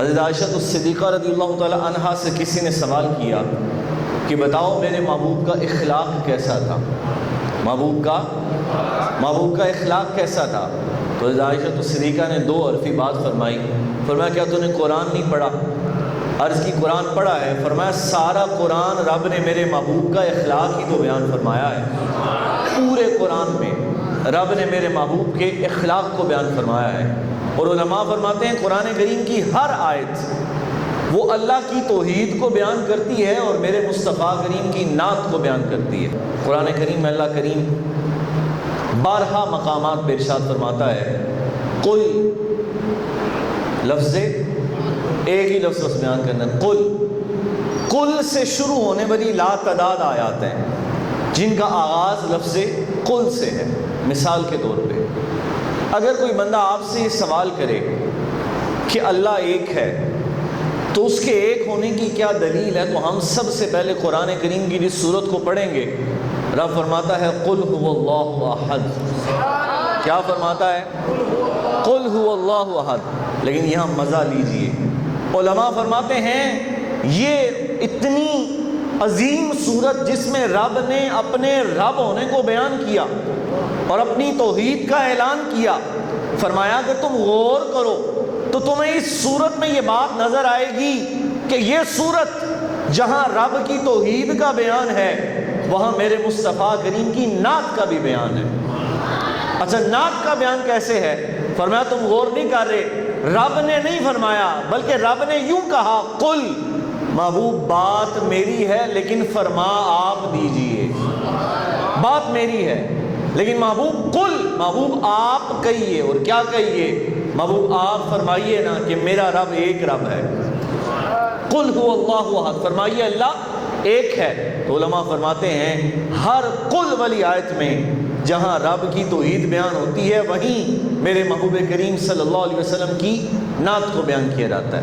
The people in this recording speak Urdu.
حضرت عائشہ صدیقہ رضی اللہ تعالی عنہا سے کسی نے سوال کیا کہ بتاؤ میرے محبوب کا اخلاق کیسا تھا، محبوب کا اخلاق کیسا تھا؟ تو حضرت عائشہ صدیقہ نے دو حرفی بات فرمائی. فرمایا کیا تو نے قرآن نہیں پڑھا؟ عرض کی قرآن پڑھا ہے. فرمایا سارا قرآن رب نے میرے محبوب کا اخلاق ہی تو بیان فرمایا ہے. پورے قرآن میں رب نے میرے محبوب کے اخلاق کو بیان فرمایا ہے. اور علماء فرماتے ہیں قرآن کریم کی ہر آیت وہ اللہ کی توحید کو بیان کرتی ہے اور میرے مصطفیٰ کریم کی نعت کو بیان کرتی ہے. قرآن کریم میں اللہ کریم بارہا مقامات پہ ارشاد فرماتا ہے قل، لفظ ایک ہی لفظ بس بیان کرنا، قل سے شروع ہونے والی لا تعداد آیات ہیں جن کا آغاز لفظ قل سے ہے. مثال کے طور پہ اگر کوئی بندہ آپ سے یہ سوال کرے کہ اللہ ایک ہے تو اس کے ایک ہونے کی کیا دلیل ہے، تو ہم سب سے پہلے قرآن کریم کی جس سورت کو پڑھیں گے رب فرماتا ہے قل هو اللہ احد. کیا فرماتا ہے؟ قل هو اللہ احد. لیکن یہاں مزہ لیجئے، علماء فرماتے ہیں یہ اتنی عظیم صورت جس میں رب نے اپنے رب ہونے کو بیان کیا اور اپنی توحید کا اعلان کیا، فرمایا اگر تم غور کرو تو تمہیں اس صورت میں یہ بات نظر آئے گی کہ یہ صورت جہاں رب کی توحید کا بیان ہے وہاں میرے مصطفیٰ کریم کی نعت کا بھی بیان ہے. اچھا نعت کا بیان کیسے ہے؟ فرمایا تم غور نہیں کر رہے، رب نے نہیں فرمایا بلکہ رب نے یوں کہا قل، محبوب بات میری ہے لیکن فرما آپ دیجئے. بات میری ہے لیکن محبوب قل، محبوب آپ کہیے. اور کیا کہیے؟ محبوب آپ فرمائیے نا کہ میرا رب ایک رب ہے. قل هو اللہ احد، فرمائیے اللہ ایک ہے. تو علماء فرماتے ہیں ہر قل والی آیت میں جہاں رب کی توحید بیان ہوتی ہے وہیں میرے محبوب کریم صلی اللہ علیہ وسلم کی نعت کو بیان کیا جاتا ہے.